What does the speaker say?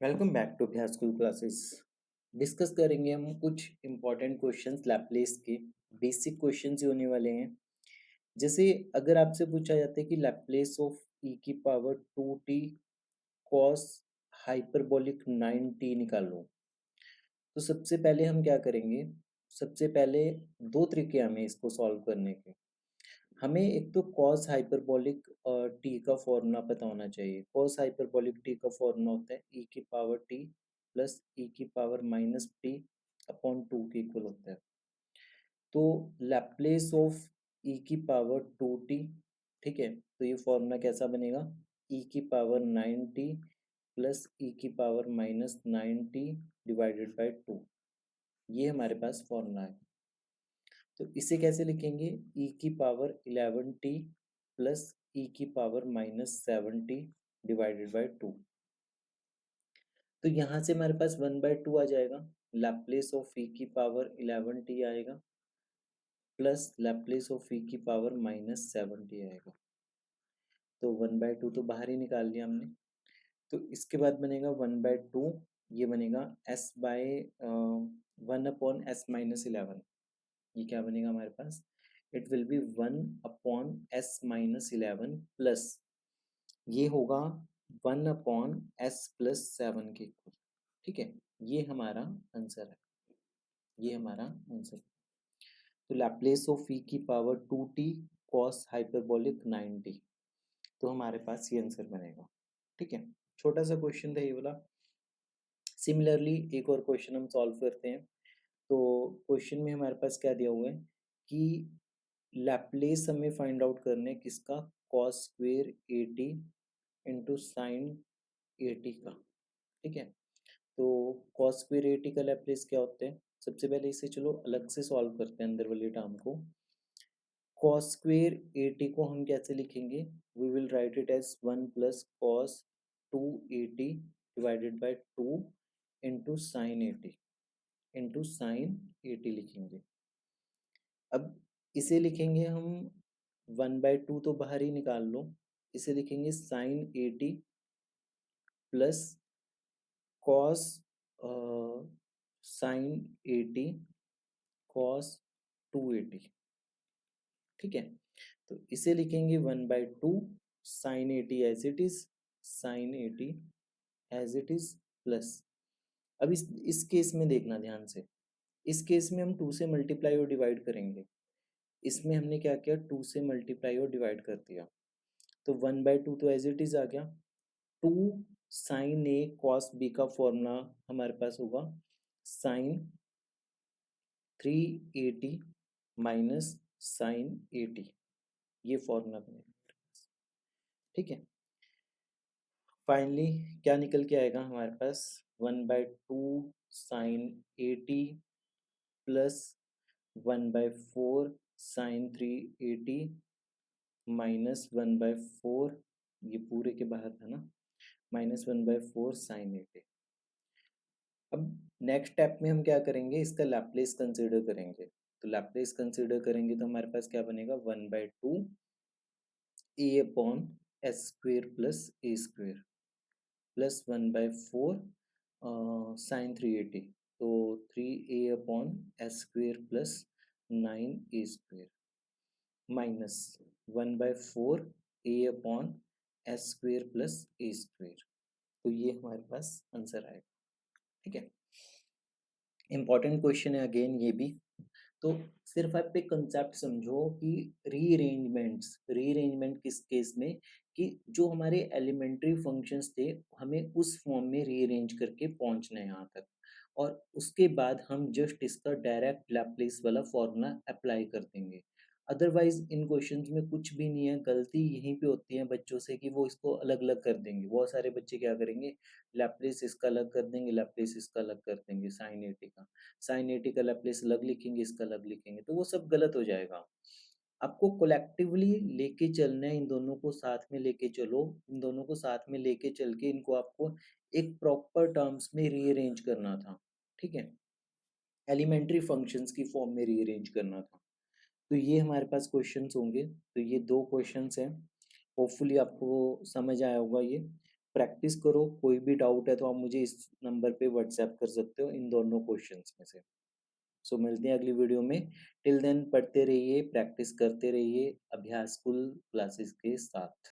Welcome back to अभ्यास school classes. Discuss करेंगे हम कुछ इम्पोर्टेंट क्वेश्चंस लैपलेस के। बेसिक क्वेश्चंस ही होने वाले हैं। जैसे अगर आपसे पूछा जाता है कि लैपलेस ऑफ ई की power 2t cos hyperbolic 9t निकालो, तो सबसे पहले हम क्या करेंगे। सबसे पहले दो तरीके हमें इसको सॉल्व करने के। हमें एक तो कॉस हाइपरबोलिक टी का फॉर्मूला पता होना चाहिए। कॉस हाइपरबोलिक टी का फॉर्मूला होता है ई की पावर टी प्लस ई की पावर माइनस टी अपॉन 2 के इक्वल होता है। तो लैप्लेस ऑफ ई की पावर 2t, ठीक है, तो ये फॉर्मूला कैसा बनेगा, ई की पावर 9t प्लस ई की power minus 9t divided by 2। ये हमारे पास फॉर्मूला है। तो इसे कैसे लिखेंगे, ई की पावर 11t प्लस ई की power minus 7t divided by 2। तो यहाँ से हमारे पास 1/2 आ जाएगा। लैप्लेस ऑफ ई की पावर 11t आएगा प्लस लैप्लेस ऑफ ई की पावर माइनस 7t आएगा। तो 1/2 तो बाहर ही निकाल लिया हमने। तो इसके बाद बनेगा 1/2, ये बनेगा s बाय 1/s-11। ये क्या बनेगा हमारे पास, it will be 1/s-11 plus ये होगा 1/s+7 के इक्वल। ठीक है, ये हमारा आंसर है। ये हमारा आंसर। तो लैप्लेस ऑफ ई की power 2t cos hyperbolic 9t, तो हमारे पास ये आंसर बनेगा। ठीक है, छोटा सा क्वेश्चन था ये वाला। सिमिलरली एक और क्वेश्चन हम सॉल्व करते हैं। तो क्वेश्चन में हमारे पास क्या दिया हुआ है कि लैप्लेस हमें फाइंड आउट करना है किसका, cos square eighty into sine eighty का। ठीक है, तो कॉस स्क्वेयर एटी का लैप्लेस क्या होता है, सबसे पहले इसे चलो अलग से सॉल्व करते हैं अंदर वाली टर्म को। कॉस स्क्वेयर एटी को हम कैसे लिखेंगे, we will write it as 1 plus cos 280 divided by 2 into sine eighty, into sine eighty लिखेंगे। अब इसे लिखेंगे हम 1/2 तो बाहर ही निकाल लो। इसे लिखेंगे sine eighty plus cos sine eighty cos 280। ठीक है, तो इसे लिखेंगे 1/2 sine eighty as it is, sine eighty as it is plus. अब इस केस में देखना ध्यान से। इस केस में हम 2 से मल्टीप्लाई और डिवाइड करेंगे। इसमें हमने क्या किया, 2 से मल्टीप्लाई और डिवाइड कर दिया। तो 1/2 तो एज इट इज आ गया। 2 साइन ए कॉस बी का फॉर्मूला हमारे पास होगा साइन 380 माइनस साइन 80, ये फॉर्मूला बनेगा। ठीक है, फाइनली क्या निकल के आएगा हमारे पास, 1/2 साइन 80 प्लस 1/4 साइन 380 माइनस 1/4, ये पूरे के बाहर था ना, माइनस 1/4 साइन 80। अब नेक्स्ट स्टेप में हम क्या करेंगे, इसका लैप्लेस कंसीडर करेंगे। तो लैप्लेस कंसीडर करेंगे तो हमारे पास क्या बनेगा, 1/2 ए अपॉन एस स्क्वेयर प्लस ए स्क्वेयर प्लस 1/4 साइन 380, तो 3a upon S square plus 9a square minus 1/4 a upon S square plus A square. तो ये हमारे पास आंसर आएगा। ठीक है, इंपॉर्टेंट क्वेश्चन है अगेन ये भी। तो सिर्फ आप एक कंसेप्ट समझो कि रीअरेंजमेंट किस केस में, कि जो हमारे एलिमेंट्री फंक्शंस थे हमें उस फॉर्म में रीअरेंज करके पहुंचना है यहाँ तक, और उसके बाद हम जस्ट इसका डायरेक्ट लैप्लेस वाला फॉर्मूला अप्लाई कर देंगे। अदरवाइज इन क्वेश्चंस में कुछ भी नहीं है, गलती यहीं पे होती है बच्चों से कि वो इसको अलग अलग कर देंगे। बहुत सारे बच्चे क्या करेंगे, लैप्लेस इसका अलग कर देंगे, लैप्लेस इसका अलग कर देंगे, साइन एटी का, साइन एटी का लैप्लेस अलग लिखेंगे, इसका अलग लिखेंगे, तो वो सब गलत हो जाएगा। आपको कोलेक्टिवली लेके चलना है, इन दोनों को साथ में लेके चलो, इन दोनों को साथ में लेके चल के इनको आपको एक प्रॉपर टर्म्स में रीअरेंज करना था। ठीक है, एलिमेंट्री फंक्शंस की फॉर्म में रीअरेंज करना था। तो ये हमारे पास क्वेश्चंस होंगे। तो ये दो क्वेश्चंस हैं, होपफुली आपको समझ आया होगा ये। प्रैक्टिस करो, कोई भी डाउट है तो आप मुझे इस नंबर पे व्हाट्सएप कर सकते हो इन दोनों क्वेश्चंस में से। सो मिलते हैं अगली वीडियो में। टिल देन पढ़ते रहिए, प्रैक्टिस करते रहिए अभ्यासकुल क्लासेस के साथ।